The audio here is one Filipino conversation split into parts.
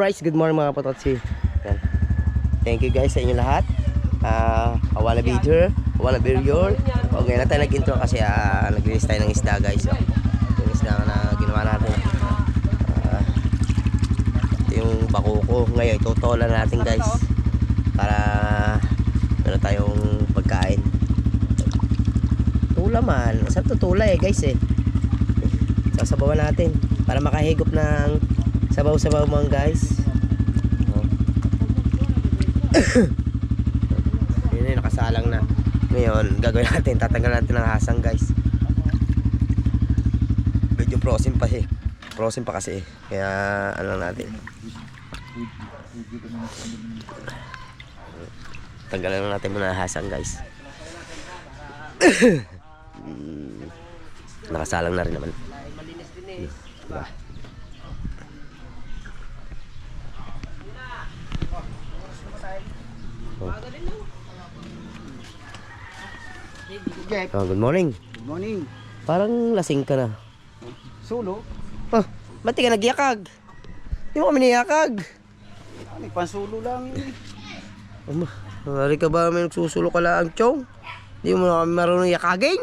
Alright, good morning mga pototsi. Thank you guys sa inyo lahat. I wanna be here, I wanna be your. Okay na tayo nag-intro kasi naglinis tayo ng isda guys. So, yung isda na ginawa natin. Ito yung bakuko. Ngayon, itutolan natin guys. Para meron tayong pagkain. Tula man. Saan tutula guys Sasabawan natin. Para makahigop ng sabaw-sabaw mga guys. Yun nakasalang na. Ngayon, gagawin natin. Tatanggal natin ng hasang guys. Medyo frozen pa Frozen pa kasi Kaya ano natin. Tanggalan na natin muna ng hasang guys. Nakasalang na rin naman. Diba? Oh, good morning. Good morning. Parang lasing ka na. Sulo? Oh, ba't di ka nagyakag? Di mo kami niyakag. Ano, pansulo lang yun. Hari ka ba may nagsusulo ka lang, chong? Di mo na kami marunong yakagin?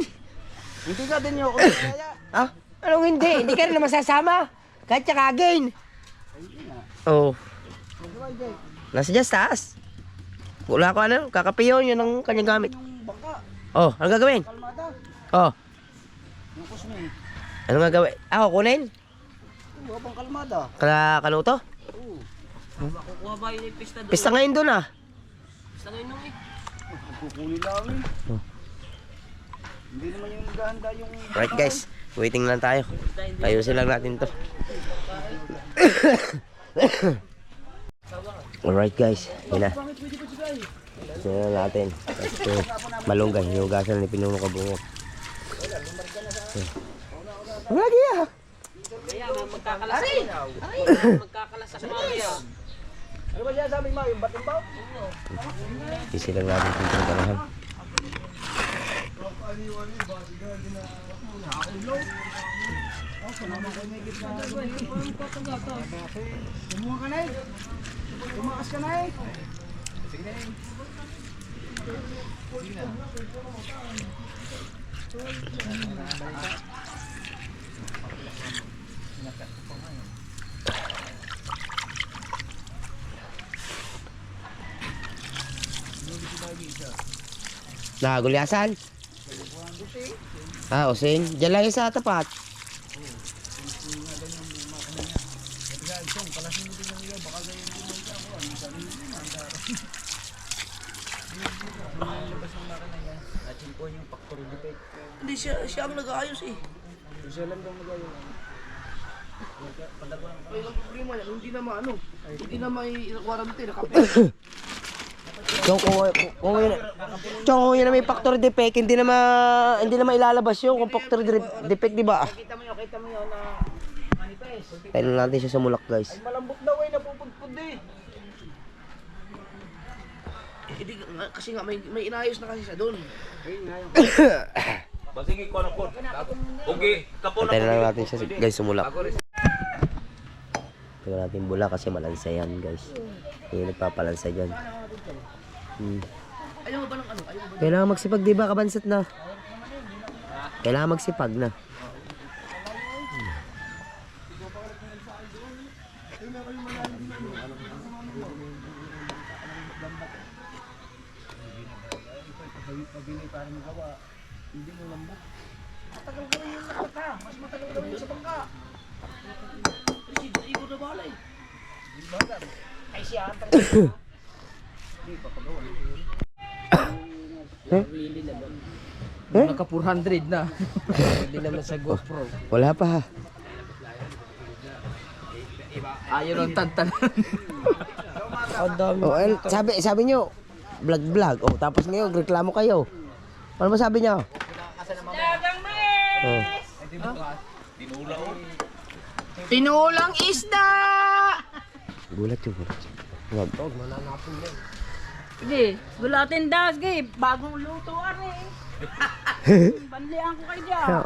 Hindi ka din yung kaya. Ah? Anong hindi? Hindi ka rin naman sasama. Kahit yakagin. Oh. Nasa dyan taas. Wala ko ano, kakapiyon yun ang kanyang gamit. Oh, ano gagawin? Kalmada. Oh, Yung kusme. ano gagawin? Ako kunin? Wala pang kalmada. Kanuto? Oo. Makukuha ba yun yung pista doon? Pista ngayon doon Pista ngayon nung Kukunin lang eh. Oh. Hindi naman yung ganda yung... Right guys, waiting lang tayo. Ayusin lang natin to. Alright guys, yun na. Ito na natin. Ito, malunggay. Hinugasan ni Pinuno Kabungok. Wala kaya. kaya magkakalas magkakalas sa mamaya. Ano ba siya sabi mo? Yung batimbaw? Isi lang natin kung tinaganahan. Tumuha ka na eh. Tumakas ka na eh. Sige na eh. Nagulyasan? Ah, using. Diyan lang yung sa tapat. Hindi siya ang nag-aayos eh. Siya lang daw magayon. May ang problema yan, hindi na maano. Hindi na may quarantine, nakape. Chong, kung yun na may factory defect, hindi na mailalabas yun kung factory defect, di ba? Kita mo yun na manifest. Tayo natin siya sa mulak guys. Ay malambot daw eh, napupudpud eh. Hindi kasi nga may inayos na kasi siya doon. Sige, ko na po. Okay, kapon Tayo na natin siya guys sa mulak. Tayo natin bula kasi malansa yan guys. Hindi nagpapalansa dyan. Ayaw mo ba ng ano? Ayaw mo ba? Kailangan magsipag, di ba kabansat na? Kailangan magsipag na. Matagal ka rin yung nakata. Mas matagal ka rin yung sa bangka. Igo na balay. Ay siya. Naka 400 na. Hindi naman sa GoPro. Wala pa ha. Ayaw ng tantan. Oh, sabi nyo, vlog. Oh, tapos ngayon, reklamo kayo. Ano ba sabi nyo? Oh. Pinulang isda! Gulat yun. Wag. Sige, gulatin daw, sige, bagong lutuan eh. Banlian ko kayo dyan.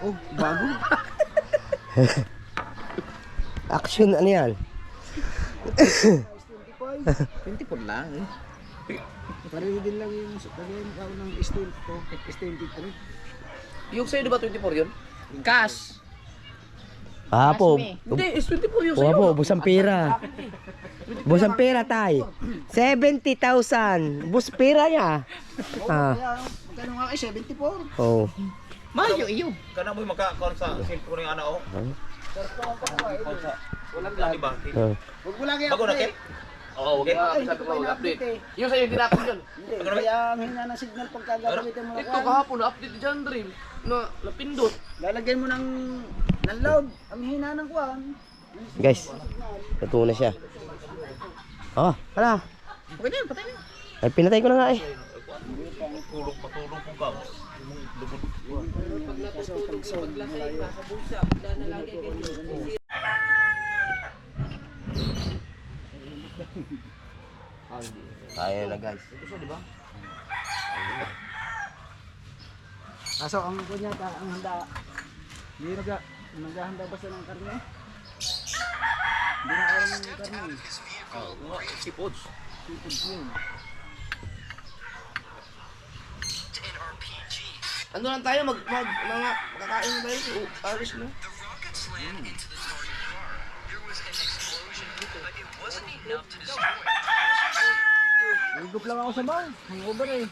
Oh, bago. Action, ano yan? 24 lang eh. Pareho din lang yung sabihin ako ng steel to, S23. Yung sa'yo, di ba 24 yun? Cash. Ah po. Hindi, is 24 yung Oo sa'yo. po, busang pera. Busang pera, tay. 70,000. Bus pera niya. Ah. Kaya, magkano nga 74. Oh. Mayo, iyo. Kana mo maka-account sa cellphone ng ana o. Wala lang di ba? Oh. Huwag mo lang Bago na kit. Oo, okay. Ah, sabi ko, update. Yung sa'yo, hindi na-update yun. Hindi, kaya ang hina ng signal pagka gagamitin mo na Ito kahapon, na-update dyan, Dream. Na, napindot. lalagyan mo ng loud. Ang hina ng kuwan. Guys, natuwa na siya. Oh, hala. Okay na yun, patay na yun. Ay, pinatay ko na nga eh. Matulog kung ka. Ayan na guys. Kaso ang kunyata, ang handa. Hindi naghahanda ba siya ng karne? Hindi na kaya ng karne. Sipods. Ano lang tayo, makakain na tayo. Aris na. Nagdup lang ako sa bang. Hangover eh.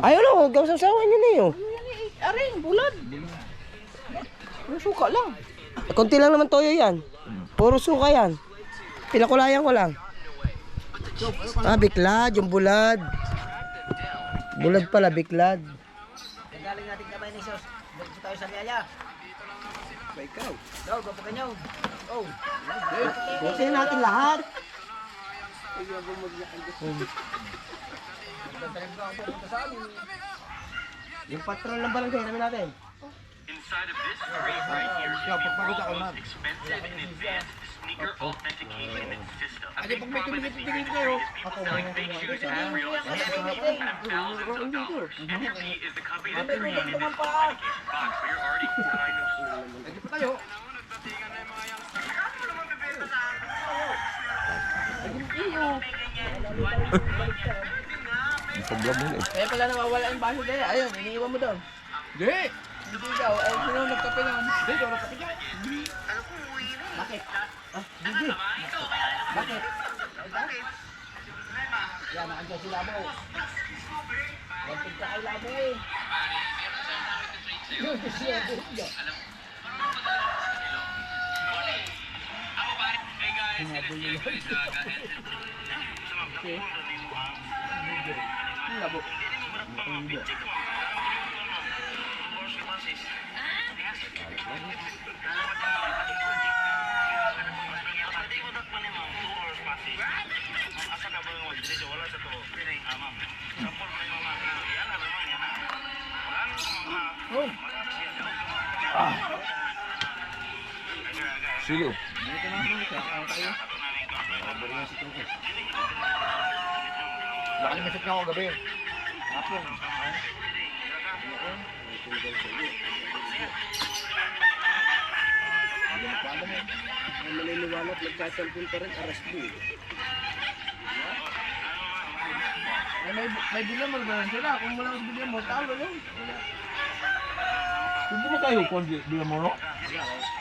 Ayaw na, huwag daw sasawan yun eh. Oh. Aring, bulad. Ang suka lang. Konti lang naman toyo yan. Puro suka yan. Pinakulayan ko lang. Ah, biklad, yung bulad. Bulad pala, biklad. Galing natin kamay ni Sos. Dito tayo sa Gaya. Ba ikaw? Daw, papaganyaw. Oh. Buti natin lahat. Yung patrol ng barangay namin natin. Inside of this crate right here is the world's most expensive and advanced sneaker authentication system. A big promise sneakers is people selling fake shoes as real as thousands of dollars. NFC is the company that's created this authentication box, so you're already kind of Kaya pala nawawala yung baso dyan. Ayun, iniiwan mo doon. Hindi. Hindi ikaw. Ay, sino nagkape lang? Hindi, ikaw nagkape dyan. Bakit? Ah, hindi. Bakit? Yan, nakandyan si Labo. Ganting ka kay Labo eh. Yun, siya, siya. Labo. Silo. Nakalimutan niya ako gabi. Ang maliliwanag, nagsasalpon pa rin, arrest mo. May bilang mo ba sila? Kung wala kang bilang mo, talo yun. Hindi mo kayo kung di mo no?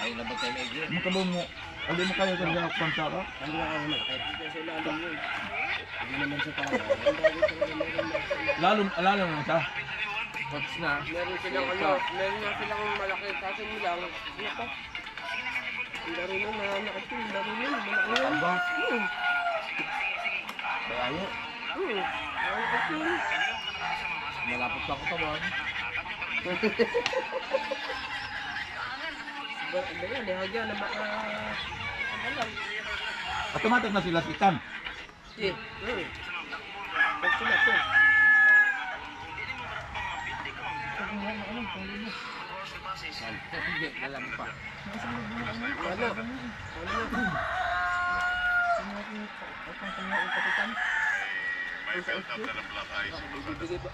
Ay, labag tayo may igli. Makabo mo. Hindi mo kayo kung di pansara. Ano na ako nakakita sa ilalim mo. Hindi naman siya talaga. Lalo na siya. Tapos na. Meron silang meron nga silang malaki. Kasi mo lang, ano pa? Ang laro nun, nananakit yun. Laro nun, malaki yun. Kaya yun. Malapot pa ako tabang. Automatic na sila sitan. Hindi, lalang pa. May build-up na ng black ice.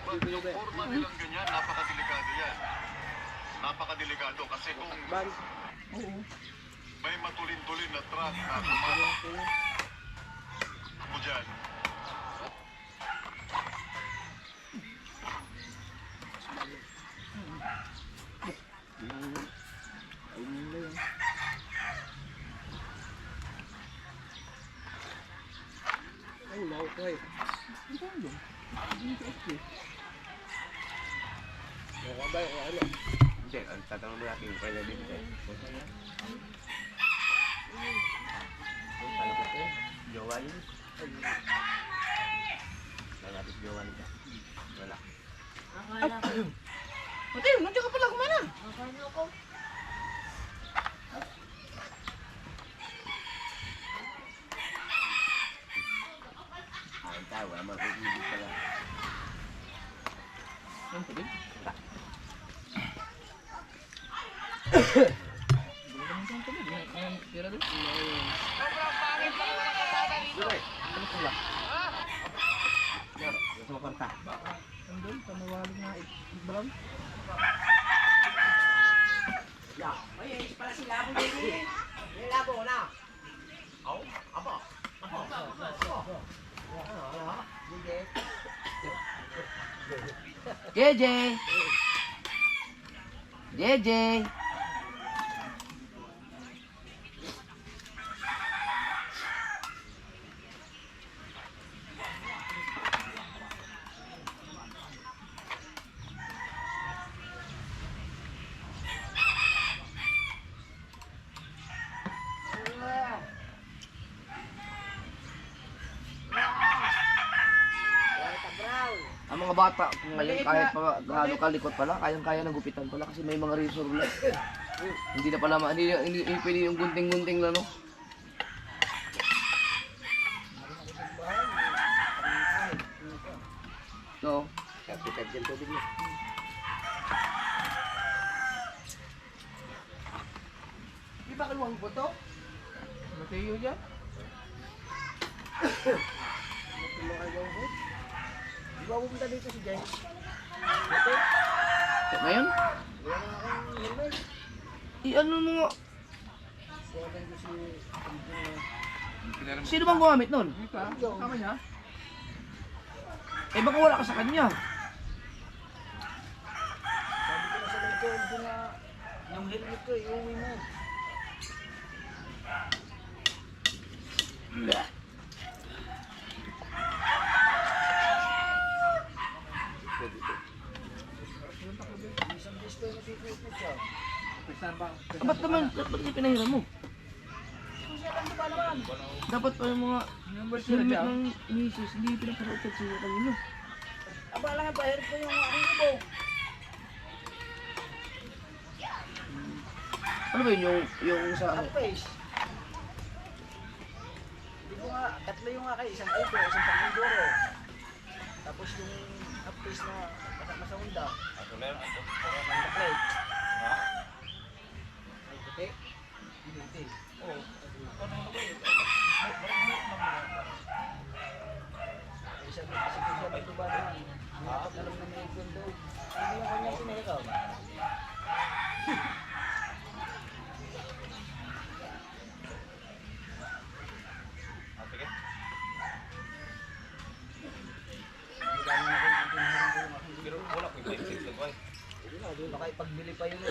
Pag yung forma nilang ganyan, napakadelikado yan. Napakadelikado kasi kung may matulin-tulin na truck na tumalak mo dyan, Hindi, ang tatanong mo natin kung kailan din tayo. Ano ko ito? Jowa yun. Nalapit jowa nito. Wala. Mateo, nandiyan ka pala kumana. Ang tawa, mag-ibig pala. Ang tabi? JJ! JJ! Ang mga bata, kung ngayon kahit pa gaano kalikot pala, kayang-kaya ng gupitan pala kasi may mga razor lang. Hindi na pala, hindi pwede yung gunting-gunting lang, no? So, Kapitad dyan tubig niya. Di ba kaluwang po to? Mateo dyan? Di ba pupunta dito si Jay? Ngayon? I-ano mo nga? Sino bang gumamit nun? Tama niya? Eh baka wala ka sa kanya. Sabi ko na sa lingkod ko na yung helmet ko, iuwi mo. Isang disco yung natitipid siya. Ba't naman, ba't hindi pinahiram mo? Dapat pa yung mga helmet ng misis, hindi pinaparautad sa kanino. Aba lang, pahirap ko yung aking ibo. Ano ba yun, yung sa ano? Half-face. Hindi ko nga, tatlo yung aking, isang ibo, isang pang-indoro. Tapos yung half-face na nasa Honda. Ang plate. Ay, puti. Puti. Oo. Isa siya may tuba doon. Alam na may ikon doon. Hindi yung kanyang sinayakaw. Baka ipagbili pa yun.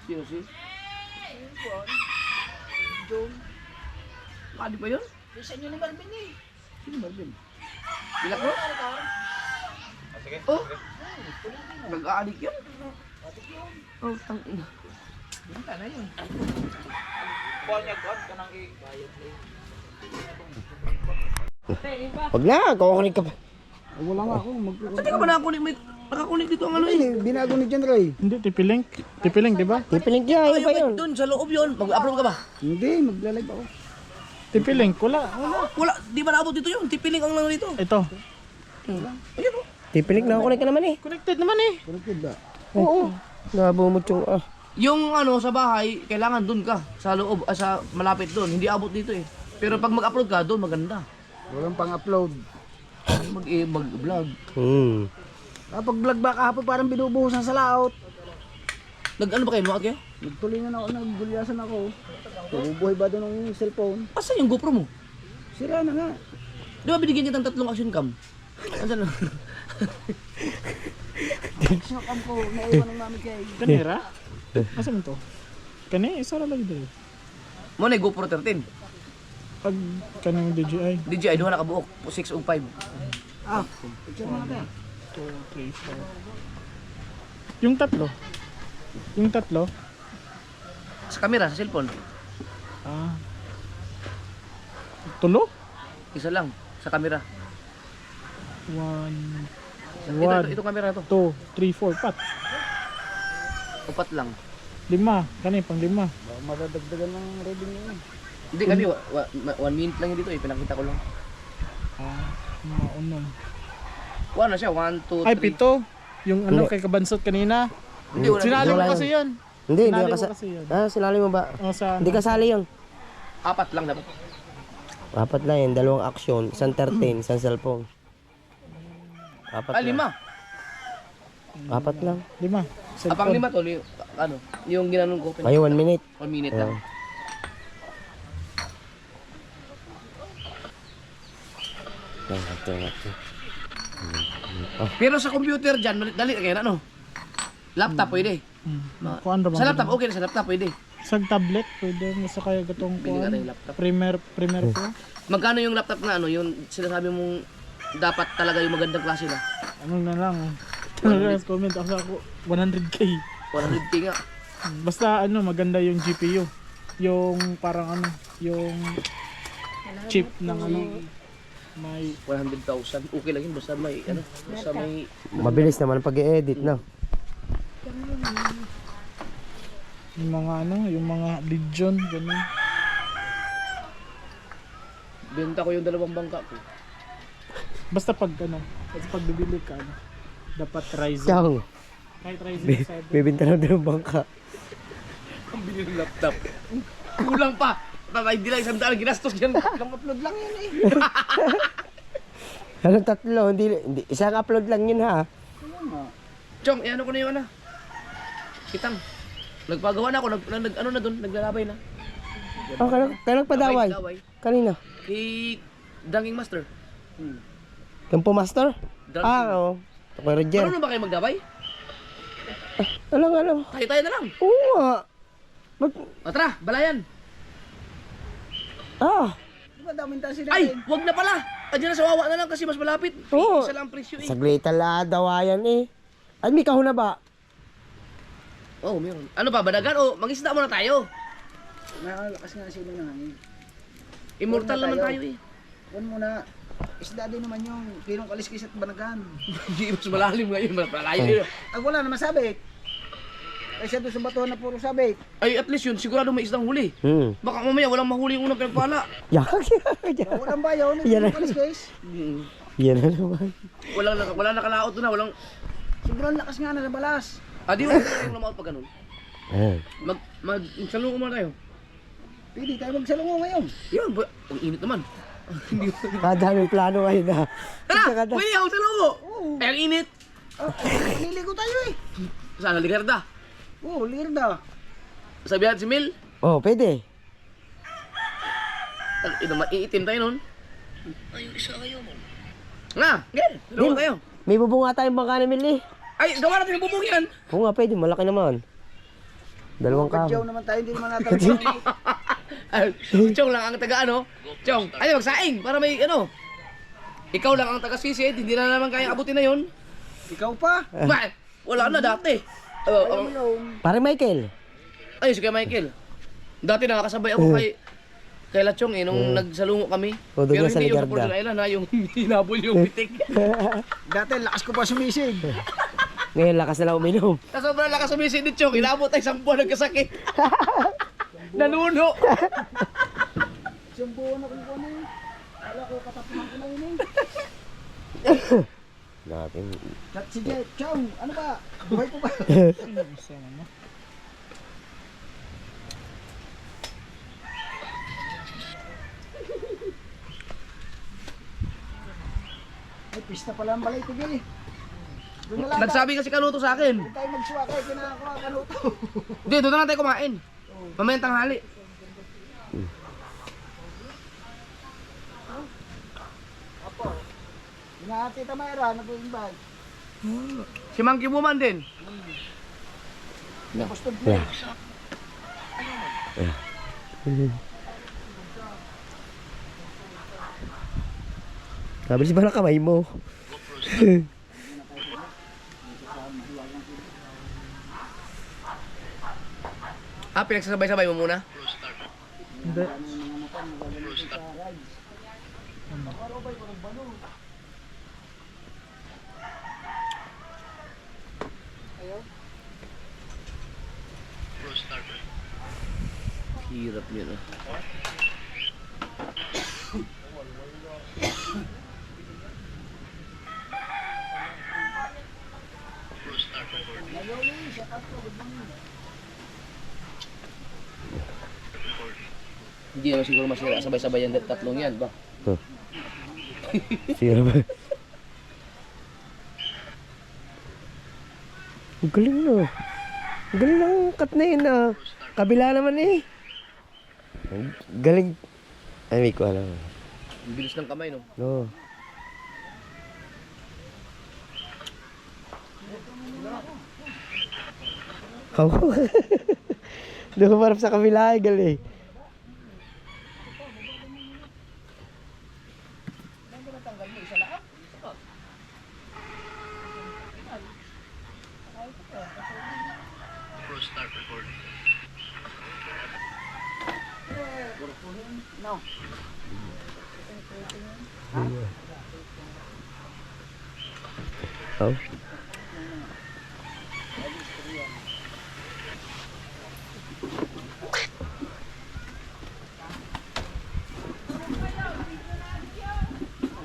Sino si? John. Kali ba yun? Isa nyo ni Marvin eh. Sino Marvin? Bilak mo? Oh! Nag-aadik yun? Oh, tangina. Binta na yun. Kuha niya, kuha ka nang Bayad na yun. Wag na, kukunik ka pa. Wala nga ako. Hindi ka ba nakakunik dito ang ano eh? Binago ni John Ray. Hindi, tipilink. Tipilink, di ba? Tipilink niya, yun ba yun? Doon sa loob yun. Mag-upload ka ba? Hindi, magla-live ako. Tipilink, wala. Wala, di ba naabot dito yun? Tipiling ang lang dito. Ito. Tipilink na kukunik ka naman eh. Connected naman eh. Connected ba? Oo. Nabumot yung Yung ano sa bahay, kailangan doon ka. Sa loob, sa malapit doon. Hindi abot dito eh. Pero pag mag-upload ka, doon maganda. Walang pang-upload. Mag-vlog. Kapag vlog ba kahapon parang binubuhusan sa laot. Nag-ano ba kayo? Mga kayo? Nagtulingan ako, naggulyasan ako. Tububuhay ba doon ng cellphone? Asa yung GoPro mo? Sira na nga. Di ba binigyan kita ng 3 action cam? Asan na? Sinakam ko, naiwan ng mami kay. Kanira? Asa mo to? Kani, isa na lang dito. Mo na GoPro 13. Pag kanang DJI. DJI, doon na nakabuok. 6 o 5. Ah, picture mo natin. 2, 3, 4. Yung tatlo. Yung tatlo. Sa camera, sa cellphone. Ah. Tulo? Isa lang. Sa camera. 1, Ito camera na to. 2, 3, 4, 4. 4 lang. 5. Kani, pang 5. Baka madadagdagan ng revenue yun. Hindi kami, 1 minute lang yun dito eh. Pinakita ko lang. Ah, maunom. Ano siya? 1, 2, 3. Ay, 7. Yung ano Hindi. kay Kabansot kanina. Hindi, wala. Sinali mo Wala kasi yun. Hindi, hindi Sinali ka mo kasali. kasi yun. Sinali mo ba? O sa Hindi kasali yun. 4 lang dapat. 4 lang yun, 2 action, isang 13, isang cellphone. 4 Ah, 5. lang. 4 lang. 5. Pang 5 to, ano, yung ginanon ko. Ay, 1 minute. 1 minute lang. Pero sa computer dyan, dali kaya na, no? Laptop pwede. Kuan ra Sa laptop, okay na sa laptop pwede. Sa tablet, pwede mo sa kaya gatong Bili ka na kuan. yung laptop. Premiere Pro. Magkano yung laptop na ano, yung sinasabi mong dapat talaga yung magandang klase na? Ano na lang. Talaga comment ako 100k. 100k nga. Basta ano, maganda yung GPU. Yung parang ano, yung chip ng ano, may 100,000. Okay lang yun, basta may, ano, basta may... Mabilis naman pag i-edit, no? yung mga ano, yung mga Legion, ganun. Benta ko yung 2 bangka ko. Basta pag ano, pag bibili ka ano, dapat Ryzen. Chang, Kahit Ryzen 7. bibinta na din ang bangka. Ang bili ng laptop. Kulang pa. Hindi lang 100 ginastos yan. Lang upload lang yan eh. Anong 3? Hindi, isang upload lang yun ha. Chong, ano ko na yung ano? Kitang. Nagpagawa na ako, ano na doon, naglalabay na. Oh, kaya nagpadaway. Laway. Kanina. Kay Danging Master. Kampo Master? Danging. Oo. Ako Roger. Ano na ba kayo magdabay? Alam. Tayo na lang. Oo nga. O tara, balayan. Di ba daming tayo sila? Ay, wag na pala. Andiyan na sa Wawa na lang kasi mas malapit. Oo. Isa lang ang presyo eh. Saglitan la dawayan eh. Ay, may kahon na ba? Oh, meron. Ano ba, badagan? O, mag-isda muna tayo. Malakas nga sila na hangin. Immortal Wag na naman tayo. tayo eh. Huwag muna. Isda din naman yung pinong kaliskis at banagan. Hindi mas malalim ngayon, mas malayo yun. Ay wala naman sabit. Kaysa doon sa batuhan na puro sabit. Ay, at least yun, sigurado may isdang huli. Baka mamaya walang mahuli yung unang pinagpala. Yak. Walang bayaw, Yan pinong na. kaliskis. Yan na naman. Walang nakalaot doon na, walang... Sobrang lakas nga na balas. Di mo yung lumaot pag ganun. Magsalungo muna tayo. Pwede tayo magsalungo ngayon. Yun, ang init naman. Kadaming plano ngayon na. Tara, pwede ako salungo. Ay, ang init. Niligo tayo eh. Saan, Ligarda? Oo, lirda. Sabihan si Mil. Oh, pwede. Iitim tayo nun. Ay, isa kayo mo. Nga, ganyan. Salungo tayo. May bubunga tayong bangka na Mili. Ay, gawa natin yung bubong yan. Oo nga, pwede. Malaki naman. 2 Kadyaw kahon. naman tayo, hindi naman natin. Ay, Chong lang ang taga ano. Chong, ay magsaing para may ano. Ikaw lang ang taga sisid, hindi na naman kaya abutin na yun. Ikaw pa. Wala na dati. Pare Michael. Ay, si kay Michael. Dati nakakasabay ako kay Kay Lachong eh, nung nagsalungo kami. O, doon Pero na sa hindi yung sa Ligarda. Portland Island ha, yung hinabol yung pitik. Dati, lakas ko pa sumisig. Ngayon, lakas na lang uminom. Sa sobrang lakas sumisid ni Chong, hinabot tayo 10 buwan nagkasakit. Nanuno. Isang buwan akong kuha na yun. Wala ko katapunan ko na yun eh. Natin. Chat sige, Chong, ano ba? Buhay ko ba? Ay, pista pala ang balay, tigil. Doon na lang Nagsabi kasi Kanuto sa akin. tayo magsuwa kayo, kinakakuha kanuto. Hindi, doon na lang tayo kumain. Mamayang tanghali. Hinahati Tamara, nag-invite. Si Monkey Woman din. Tapos to play. Nabilis ba na kamay mo? Ah, pinagsasabay-sabay mo muna? Hindi. Hirap yun ah. Hindi naman siguro masira sabay-sabay yan tatlong yan ba? Sira ba? Ang galing no. Ang galing ng cut na yun ah. Kabila naman eh. Ang galing. Ay, may ko alam. Ang bilis ng kamay no? No. Oh. Doon ko marap sa kabila ay galing. Oh.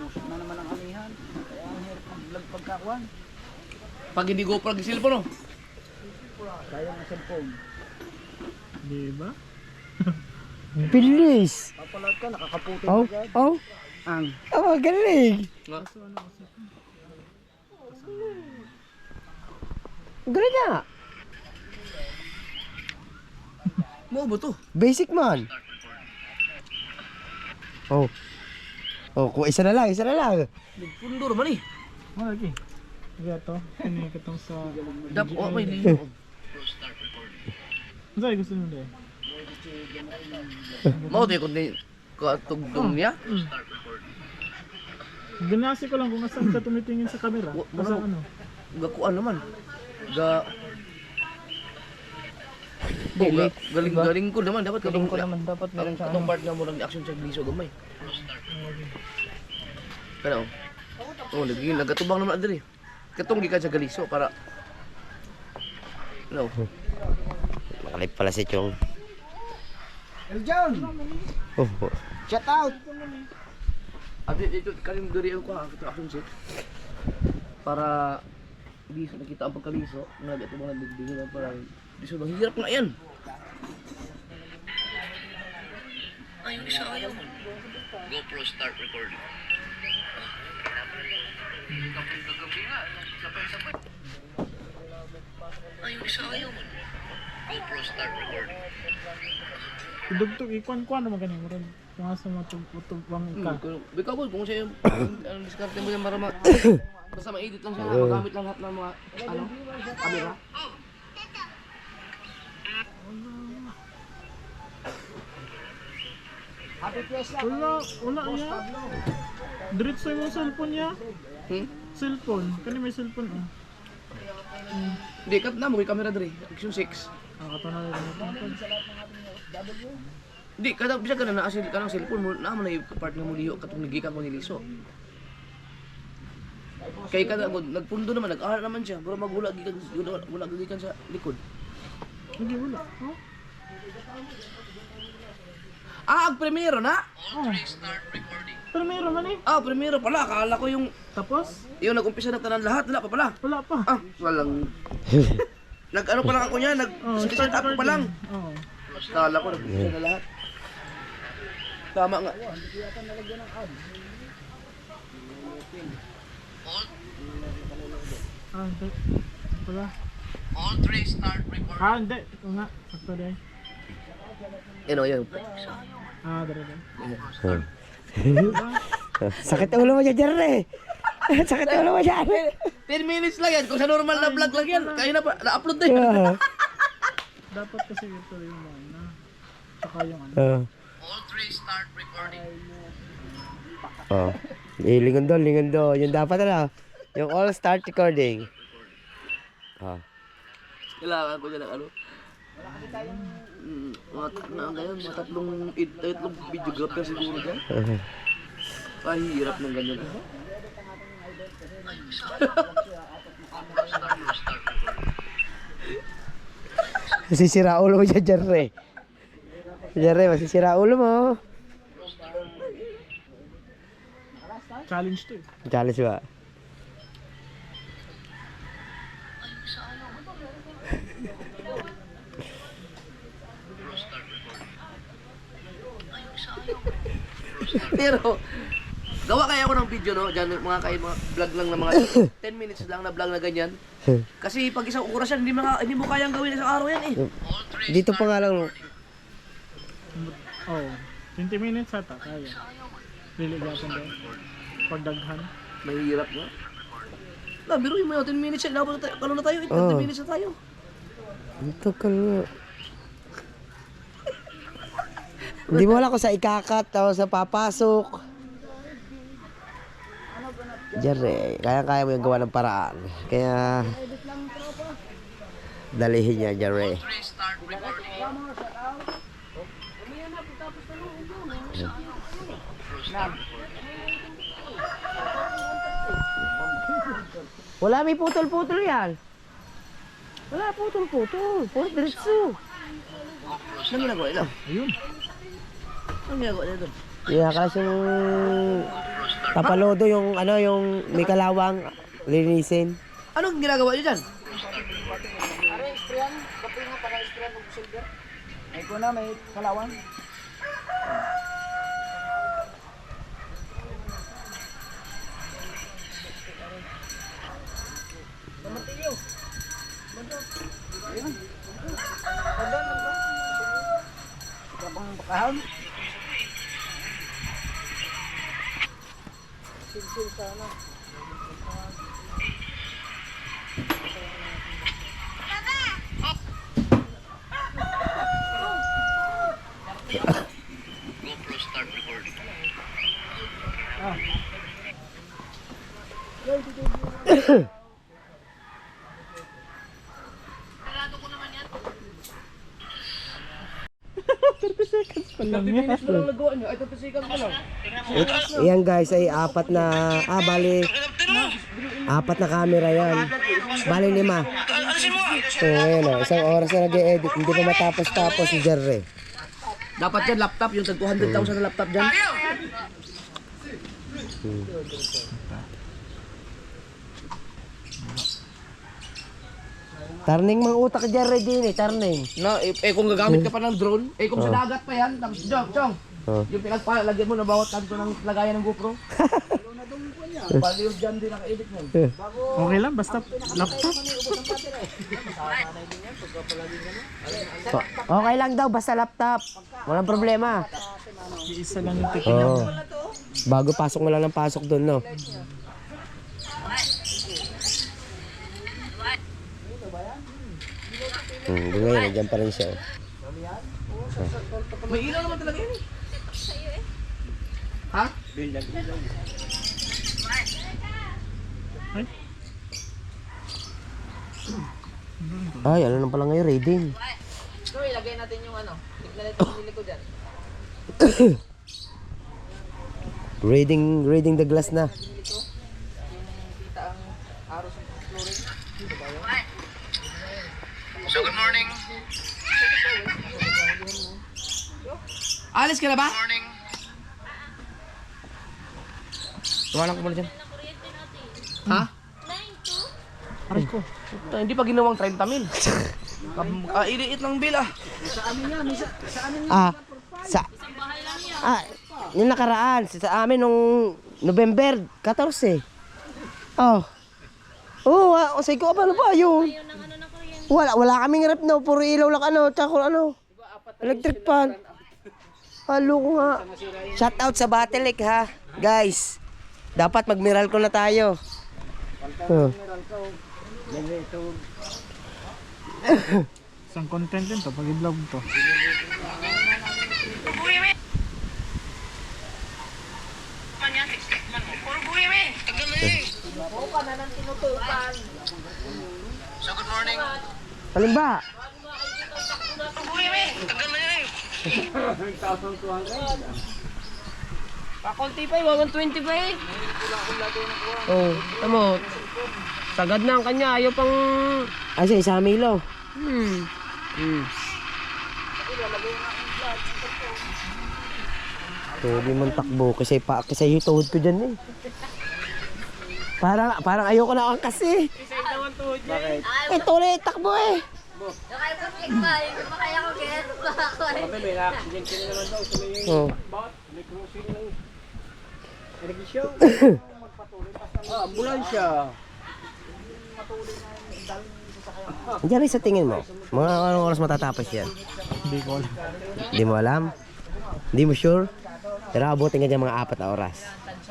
Usok na naman ang anihan. Kaya ang hirap mag-vlog pagkakuan. Pag hindi GoPro ang cellphone no? Kaya ng cellphone. Di ba? Bilis. Papaload ka, nakakaputin Oh. agad. Oh. Ang. Oh, galing. Nga. Galing nga. Mo ba to? Basic man. Oh. Oh, kung isa na lang, isa na lang. Nagpundo naman eh. Oh, lagi. Kaya to, ini katong sa... Dap, oh may lino. Ano sa'yo gusto nyo dahil? Mao tayo kundi katugtong niya. Binasi ko lang kung saan ka tumitingin sa camera. Kasi ano? Gakuan naman. Galing ko naman dapat galing ko naman dapat meron sa atong part nga mo ng action sa gliso gamay. Pero oh, nagatubang naman adiri. Katong gikan sa galiso para no. Nakalip pala si Chong. Eljon! Oh. Shout out! Abi dito kalim diri ko ha kita action set. Para di sa nakita ang pagkaliso, nagatubang na digdingin na para di sa mahirap na yan. Ayun isa ayaw mo. GoPro start recording. Ayun isa ayaw mo. GoPro start recording. Idugtog, ikuan-kuan naman ganyan. Murag, kung asa matubang ka. Bikaw po, kung siya yung diskarte mo yan para basta ma-edit lang siya, magamit lang lahat ng mga camera. Happy Fiesta! Wala niya. Diretso yung cellphone niya. Cellphone. Kani may cellphone oh. Hindi, kat na mo yung camera dre, Action 6. Kato na rin. Hindi, kada bisa ka na naasil ka ng cellphone mo, naman na yung partner mo liho, katong nagikan ko niliso. Kaya kada ako, nagpundo naman, nag-aaral naman siya, pero magula gikan sa likod. Hindi wala. Oh. Ang primero na? Oh. Pero meron man eh. Primero pala, akala ko yung Tapos, yung nag-umpisa na tanan lahat, wala pa pala. wala pa. Walang... Nag-ano pa lang ako niya, nag-set up pa lang. Oo. Akala ko, nag-umpisa na lahat. Tama nga. Hindi. Wala. All three start recording. Hindi. Ito nga. Sakto din. Yun. Dara. Sakit ang ulo mo dyan, Jerry. Sakit ang ulo mo dyan. 10 minutes lang yan, kung sa normal na vlog lang yan, kaya na pa, na-upload na yun. Dapat kasi ito yung ano. Tsaka yung ano. All three start recording. Lingondo. Yung dapat na yung all start recording. Kailangan ko dyan ng ano. Mga tatlong videographer siguro dyan. Pahirap ng ganyan. Masisira ulo mo dyan, Jerry. Jerry, masisira ulo mo. Challenge to eh. Challenge ba? Pero, gawa kaya ako ng video, no? Diyan, mga vlog lang na mga 10 minutes lang na vlog na ganyan. Kasi pag isang oras yan, hindi mo kayang gawin isang araw yan eh. Dito pa nga lang. Oh. 20 minutes ata. Kaya. Liligapan daw. Pagdaghan. Mahirap nga. Biruin mo yun, 10 minutes yan. Kalo na tayo, 10 minutes na tayo. Ang tagal nga. Hindi mo alam kung sa ikakat o sa papasok. Jerry, kaya mo yung gawa ng paraan. Kaya dalihin niya, Jerry. Three start recording. Wala, may putol-putol yan. Wala, putol-putol. Puro diretso. Anong ginagawa nila? Ayun. Anong ginagawa nila doon? Kinakalas yung tapalodo, yung ano, yung may kalawang linisin. Anong ginagawa niyo dyan? Ay ko na, may kalawang. Kapang bakahon. Silsil sana. GoPro start recording. Palang yan. Anong nagawa niyo? Ay, 30 seconds pa lang. Yan guys ay apat na, apat na camera yan. Bali 5. So ngayon o, isang oras na nag-e-edit, hindi pa matapos-tapos si Jerry. Dapat yan, laptop, yung tag 200,000 na laptop dyan. Turning mang utak Jerry din eh, turning. Na, kung gagamit ka pa ng drone, kung sa dagat pa yan, tapos Chong, yung pinagpalagyan mo na bawat kanto ng lagayan ng GoPro. Baliw dyan din naka-edit mo. Okay lang, basta laptop. Okay lang daw, basta laptop. Walang problema. Iisa lang yung titingnan mo. Bago pasok mo lang ng pasok doon, no? Di ngayon, nandiyan pa rin siya. May ilaw naman talaga yun eh. Ha? Ay, ano na pala ngayon, reading. So, ilagay natin yung ano, tignan natin yung niliko dyan. Reading the glass na. So good morning. Alis ka na ba? Morning. Tumalang ko muna dyan. Ha? Aray ko. Puta, hindi pa ginawang 30 mil. Iliit ng bill ah. Yung nakaraan, sa amin nung November 14. Oh. Oh, say ko ano ba yun? Wala kaming rep no, puro ilaw lang tsaka electric fan. Halo ko nga. Shout out sa Battle ha, guys. Dapat mag-Meralco na tayo. Isang content din to, pag i-vlog to. So good morning. Alin ba? Pakunti pa, 120 pa eh. Oh, tamo. Sagad na ang kanya, ayaw pang... Ay, sa Milo. Tuloy mong takbo kasi yung tuhod ko dyan eh. Parang ayoko na ako kasi. Eh, tuloy takbo eh. Kaya ko click ba? Hindi pa kaya ko get pa ako eh. Oh. Ambulansya. Diyan rin sa tingin mo. Mga anong oras matatapos yan? Hindi ko alam. Hindi mo alam? Hindi mo sure? Pero abutin ka dyan mga 4 na oras.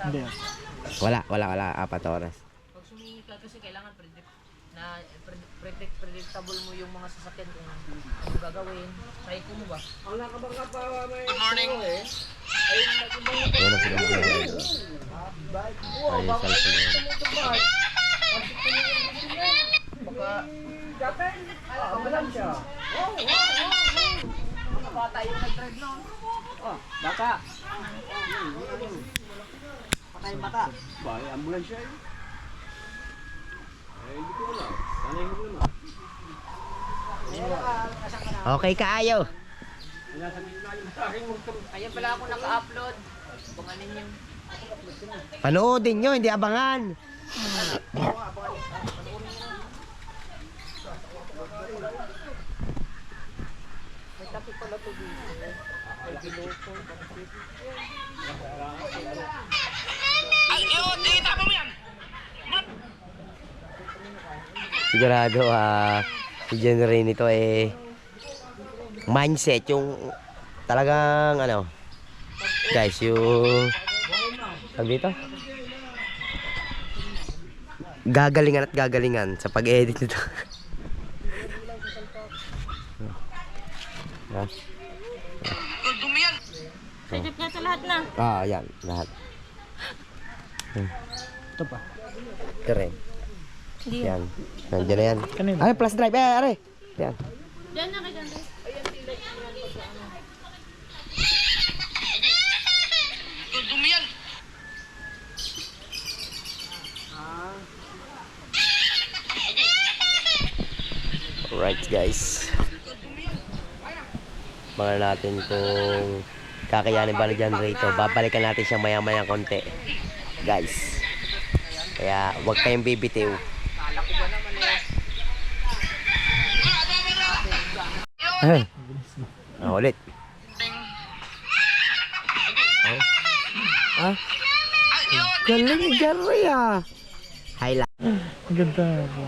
Hindi. Wala. 4 na oras. Pag sumingi ka kasi kailangan predictable mo yung mga sasakyan kung ano gagawin. Psycho mo ba? Good morning. Yan ang pinag-aaral. Ay, salpo na yan. Ambulansya. Bata yung nag-drive noon. Bata. Patay bata. Bahay ambulansya eh. Hindi ko alam. Sanay mo naman. Okay kaayo. Kaya pala ako naka-upload. Abanganin yung... Panoodin nyo, hindi abangan. Sigurado si genre nito mindset yung talagang guys yung dito gagalingan sa pag-edit nito. Sedap nga sa lahat na. Yan lahat. Ito pa. Keren. Yan. Nandiyan na yan. Kanina. Ay, plus drive. Are. Yan. Diyan na kayo dyan. Dumiyan. Alright guys. Mga natin kung kakayanin ba na dyan rito. Babalikan natin siya maya-maya konti. Guys. Kaya huwag kayong bibitiw. Ulit. Galing gari Highlight. Ang ganda po.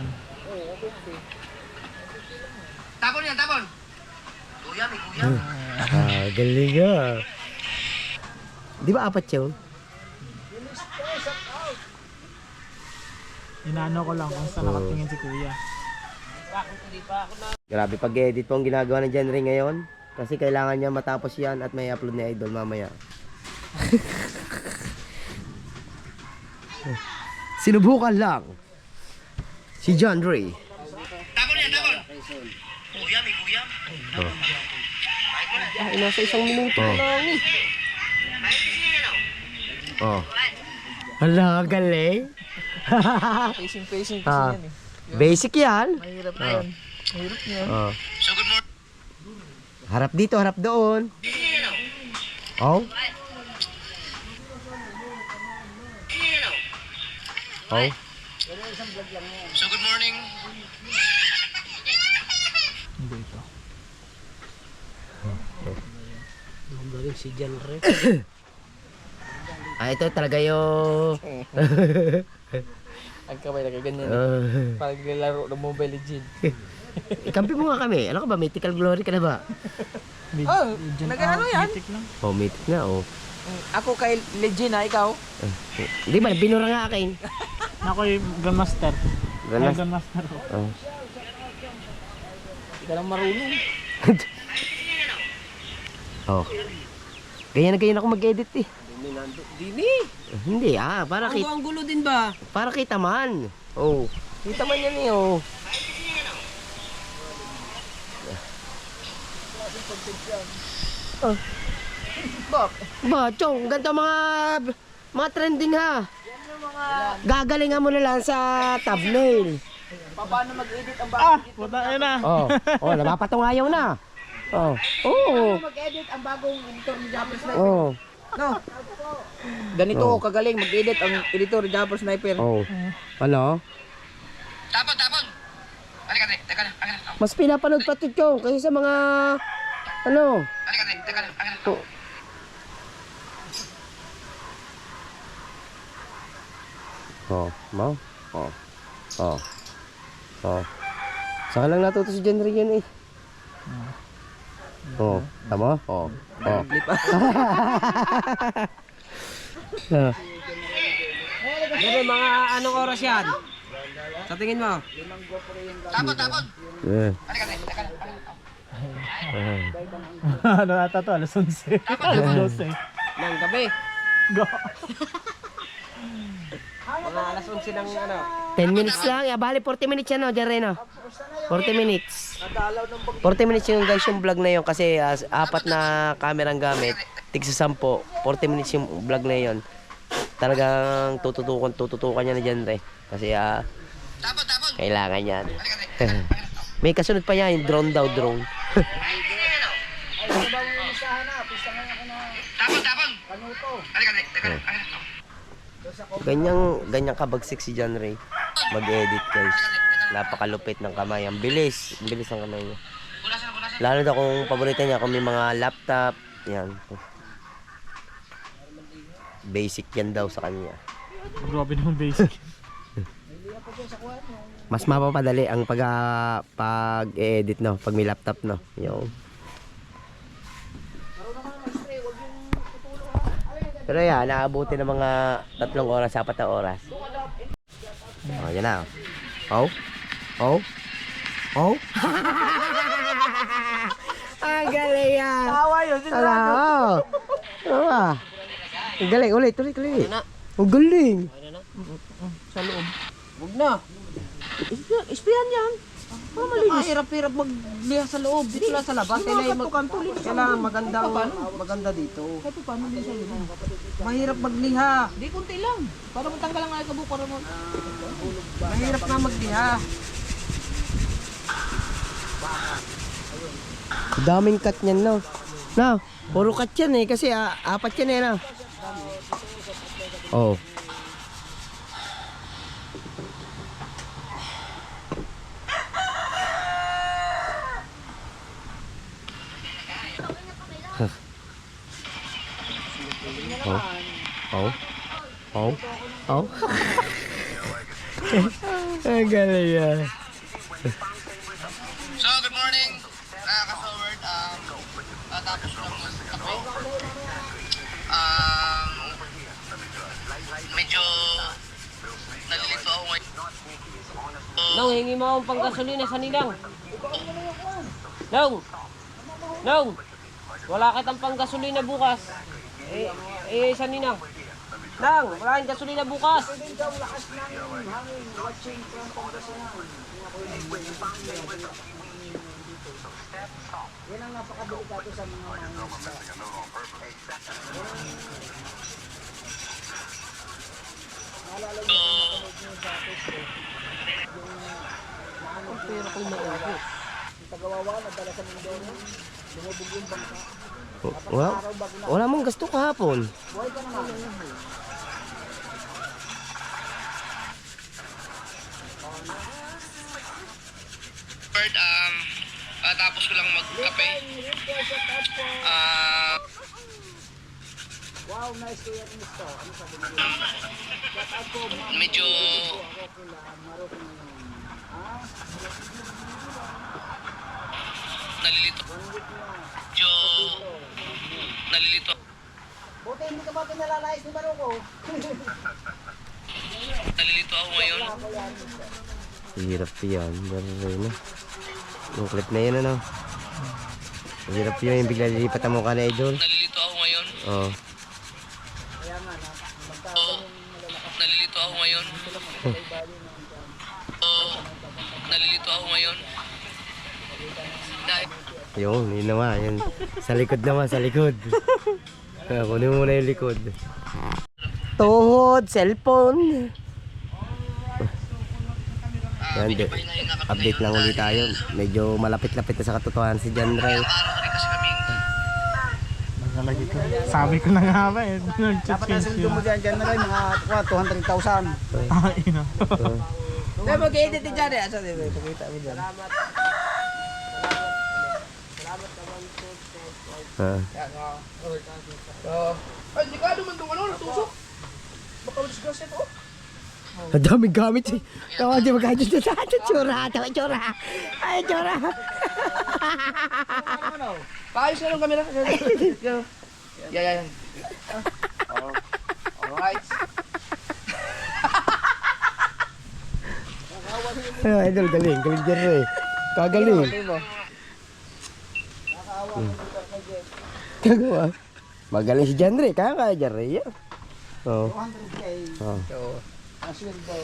Tapon yan, tapon. Kuya, may kuya. Galing Di ba 4 yun? Inaano ko lang kung saan nakatingin si kuya. Grabe pag-edit po ang ginagawa ng genre ngayon. Kasi kailangan niya matapos yan at may upload ni Idol mamaya. Sinubukan lang. Si John Ray. Tapon yan, tapon. Kuya, may kuya. Ay, nasa 1 minuto lang Oh. Hala, galing. Pacing kasi Ah. yan eh. Basic yan. Mahirap yan. Mahirap yan. Oh. Harap dito, harap doon. Oh. Oh. So good morning. Hindi ito. Si Jan Re. Ito talaga yung... Ang kamay na kaganyan. Uh, Parang naglalaro ng Mobile Legends. ikampi mo nga kami. Ano ka ba? Mythical Glory ka na ba? Oh, nag-ano yan? Mythic lang. Oh, mythic na, oh. Ako kay Legend ha, ikaw? Hindi ba? Binura nga akin. Ako yung Grandmaster. Ganas. Ay, Grandmaster ko. Oh. Hindi ka lang marunong. Oh. Ganyan na ganyan ako mag-edit eh. Dini! Hindi para kita. Ang gulo din ba? Para kita man. Oh. Kita man yan eh, oh. Oh. Ba, chong, ganito mga trending ha. Gagalingan mo na lang sa thumbnail. Paano mag-edit ang Puta, ayun na. Oh, napapatungayaw na. Oh. Oh. mag-edit ang bagong editor ni Japper Sniper? Oh. No. Ganito kagaling mag-edit ang editor ni Japper Sniper. Oh. Ano? Tapon. Halika, teka lang. Mas pinapanood pa ito, Chong, kasi sa mga ano? Halika, teka lang. Oh. Oh, mau. Oh. Oh. Oh. Saka lang natuto si Jan Ray yan eh. Oh, tama? Oh. Oh. Yan mga anong oras yan? Sa tingin mo? Tapon. Eh. Halika, teka lang. Ano ata to? Alas 11. Alas 12. Ng gabi. Go. Mga alas 11 ng ano. 10 minutes lang. Bali 40 minutes yan, no, Jan Ray, no? 40 minutes. 40 minutes yung guys yung vlog na yun kasi apat na camera ang gamit. Tig sa 10. 40 minutes yung vlog na yun. Talagang tututukan niya na Jan Ray. Kasi Tapon. kailangan yan. May kasunod pa yan, yung drone daw, drone. Tapon. Halika, teka lang. Ganyang kabagsik si Jan Ray. Mag-edit guys. Napakalupit ng kamay. Ang bilis ng kamay niya. Lalo na kung paborito niya, kung may mga laptop. Yan. Basic yan daw sa kanya. Grabe naman basic. Mas mapapadali ang pag-edit, no? Pag may laptop, no? Yung. Pero yan, naabuti ng mga 3 oras, 4 na oras. Oh, yan na. Oh. Ang galing yan. Tawa yun. Ala. Ang galing. Ulit. Ang galing. Sa loob. Huwag na. Ispihan yan. Hirap-hirap magliha sa loob. Dito lang sa labas. Kailangan maganda dito. Kahit paano din sa loob. Mahirap magliha. Di kunti lang. Para matanggal ang ay kabukar mo. Mahirap na magliha. Daming cut niyan, no? No, puro cut yan eh. Kasi 4 yan eh, no? Oh. Oh. Ang galing yan. So, good morning. Nakaka-forward. Tapos lang ako. Medyo nalilito ako ngayon. Nong, hingi mo akong panggasolina sa Ninang. Nong, wala kitang panggasolina bukas. Sa Ninang. Nang, wala kang gasolina bukas. Yan ang napakadelikado sa mga Wala mong gasto kahapon. Bird, tapos ko lang magkape. Wow, nice to hear this to. Ano sabi mo? Medyo nalilito. Medyo nalilito. Buti hindi ka ba pinalalais ni Maruko? Nalilito ako ngayon. Hirap yan. Gano'n. Yung clip na yun, ano? Hirap yun yung bigla lilipat ang mukha na idol. Nalilito ako ngayon. Oo. Nalilito ako ngayon. Nalilito ako ngayon. Dahil Yun naman. Yun. Sa likod naman, sa likod. Kunin mo muna yung likod. Tuhod, cellphone. Yan, update lang ulit tayo. Medyo malapit-lapit na sa katotohanan si John Ray. araw rin kasi kaming Nagalagi ko. Sabi ko na nga ba eh. Dapat ang Nag-change sundo mo yun. dyan na rin, mga 200,000. Ah, ina. Hindi, mag-edit din dyan eh. Asa, di ba? Pakita mo dyan. Ah. Ay, hindi ka naman itong ano, natusok. Baka disgrasya ito. Ang daming gamit eh. Tawa, di magkajit na sa atin. Tsura, tawa, tsura. Ay, tsura. Paayos na ng camera. Yan. Alright. Ay, idol, galing. Galing dyan rin. Kagaling. Kagawa. Magaling si John Ray. Kaya John Ray. Oo. 200K. Oo. Asweldo.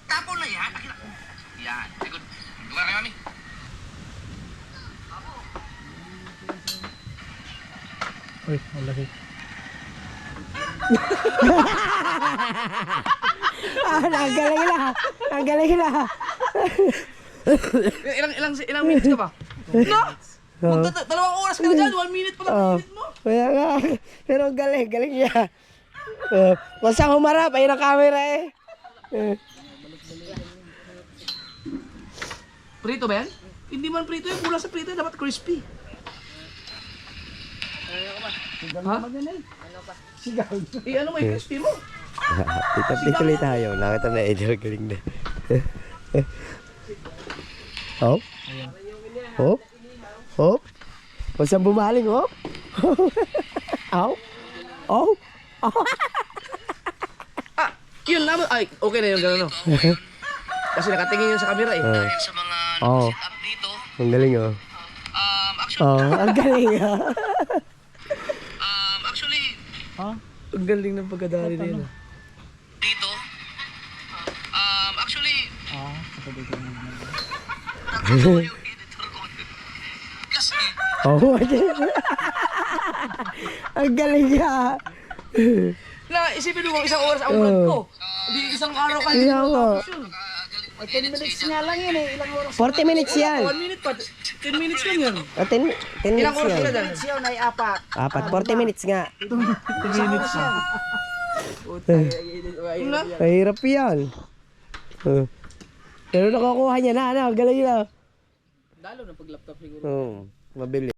tapon na yan. Yan. Good. Gawa kayo, mami. Uy, ang laki. Ang galing na. Ang galing na. Ilang minutes ka ba? No! Dalawang oras ka na dyan. 1 minute pa lang minute mo. Kaya nga. Pero ang galing. Galing siya. Kung saan humarap, ayun ang camera eh. Prito ba yan? Hindi man prito yan. Kulang sa prito yan. Dapat crispy. Ha? Ano may crispy mo? Update ulit tayo. Nakita na idol. Galing na. Hop. Hop. Hop. Kung saan bumaling, hop. Hop. Hop. Yun naman. Ay, okay na yun. Gano'n no. Kasi nakatingin yun sa camera eh. Dahil sa mga Oo. set up dito, Ang galing oh. actually, Ang galing ah. actually, Ang galing ng pagkadali nila. dito, actually, nakatawa yung editor ko. Kasi, Oo. Ang galing ah. Na, isipin mo kung isang oras ang vlog ko. Hindi isang araw ka hindi Kaya mo nga. tapos yun. 10 minutes nga lang yun eh. Ilang oras? 40 minutes yan. 1 minute pa. 10 minutes lang yun. 10 Ilang minutes oras ka na yan. dyan? Minutes yun ay 4. Apat, 40 minutes nga. Minutes yan. Yun lang. Mahirap yan. Pero nakukuha niya na, ano, galing na. Dalo na pag laptop siguro. Oo, mabili.